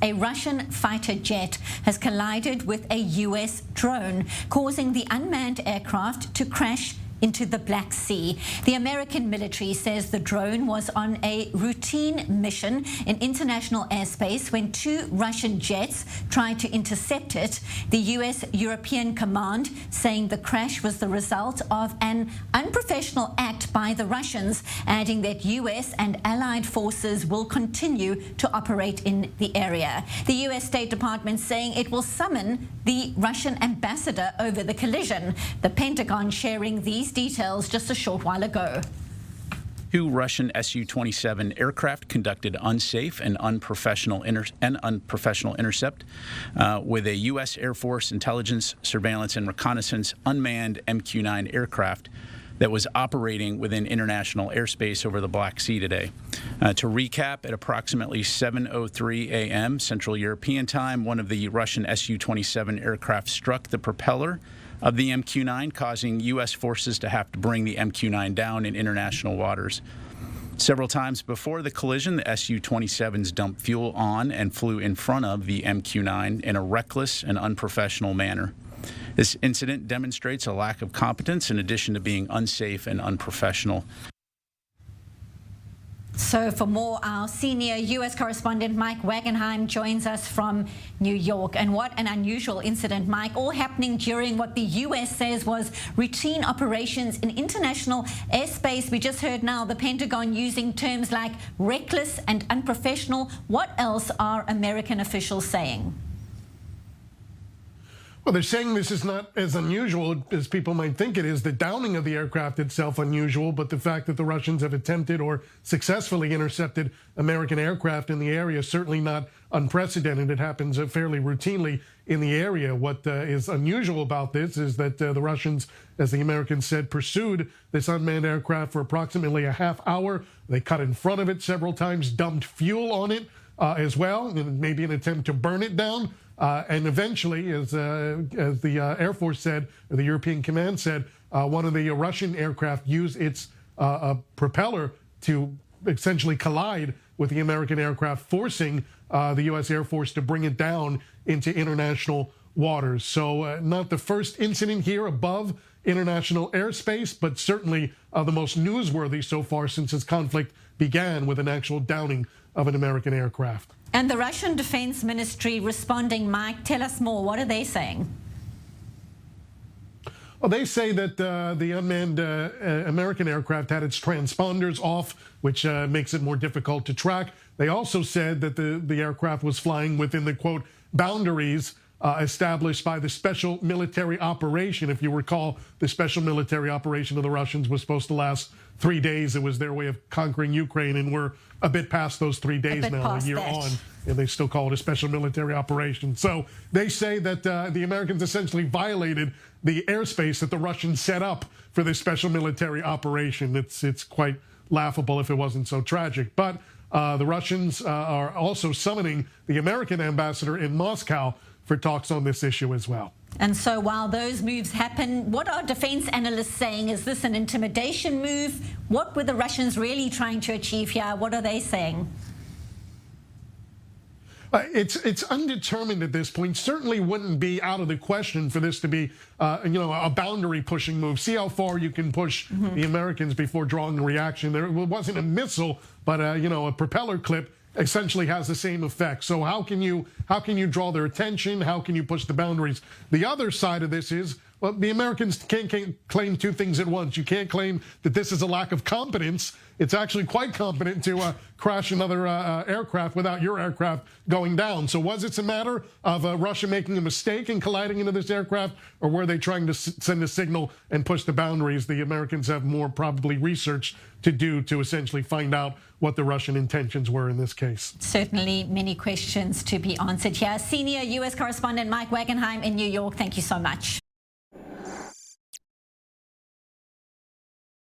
A Russian fighter jet has collided with a U.S. drone, causing the unmanned aircraft to crash into the Black Sea. The American military says the drone was on a routine mission in international airspace when two Russian jets tried to intercept it. The U.S. European Command saying the crash was the result of an unprofessional act by the Russians, adding that U.S. and allied forces will continue to operate in the area. The U.S. State Department saying it will summon the Russian ambassador over the collision. The Pentagon sharing these details just a short while ago. Two Russian Su-27 aircraft conducted unsafe and unprofessional intercept with a U.S. Air Force intelligence, surveillance, and reconnaissance unmanned MQ-9 aircraft that was operating within international airspace over the Black Sea today. To recap, at approximately 7:03 a.m. Central European Time, one of the Russian Su-27 aircraft struck the propeller of the MQ-9, causing U.S. forces to have to bring the MQ-9 down in international waters. Several times before the collision, the Su-27s dumped fuel on and flew in front of the MQ-9 in a reckless and unprofessional manner. This incident demonstrates a lack of competence in addition to being unsafe and unprofessional. So for more, our senior U.S. correspondent Mike Wagenheim joins us from New York. And what an unusual incident, Mike, all happening during what the U.S. says was routine operations in international airspace. We just heard now the Pentagon using terms like reckless and unprofessional. What else are American officials saying? Well, they're saying this is not as unusual as people might think it is. The downing of the aircraft itself unusual, but the fact that the Russians have attempted or successfully intercepted American aircraft in the area certainly not unprecedented. It happens fairly routinely in the area. What is unusual about this is that the Russians, as the Americans said, pursued this unmanned aircraft for approximately a half hour. They cut in front of it several times, dumped fuel on it as well, in maybe an attempt to burn it down. And eventually, as the Air Force said, or the European Command said, one of the Russian aircraft used its propeller to essentially collide with the American aircraft, forcing the U.S. Air Force to bring it down into international waters. So not the first incident here above international airspace, but certainly the most newsworthy so far since this conflict began, with an actual downing of an American aircraft. And the Russian Defense Ministry responding, Mike, tell us more. What are they saying? Well, they say that the unmanned American aircraft had its transponders off, which makes it more difficult to track. They also said that the aircraft was flying within the, quote, boundaries established by the special military operation. If you recall, the special military operation of the Russians was supposed to last 3 days. It was their way of conquering Ukraine, and we're a bit past those 3 days now, a year on, and they still call it a special military operation. So they say that the Americans essentially violated the airspace that the Russians set up for this special military operation. It's quite laughable if it wasn't so tragic. But the Russians are also summoning the American ambassador in Moscow for talks on this issue as well. And so while those moves happen, what are defense analysts saying? Is this an intimidation move? What were the Russians really trying to achieve here? What are they saying? It's undetermined at this point. Certainly wouldn't be out of the question for this to be, a boundary pushing move. See how far you can push the Americans before drawing a reaction. There wasn't a missile, but a propeller clip essentially has the same effect. So how can you draw their attention? How can you push the boundaries? The other side of this is, well, the Americans can't claim two things at once. You can't claim that this is a lack of competence. It's actually quite competent to crash another aircraft without your aircraft going down. So was it a matter of Russia making a mistake in colliding into this aircraft, or were they trying to send a signal and push the boundaries? The Americans have more probably research to do to essentially find out what the Russian intentions were in this case. Certainly many questions to be answered here. Senior U.S. correspondent Mike Wagenheim in New York, thank you so much.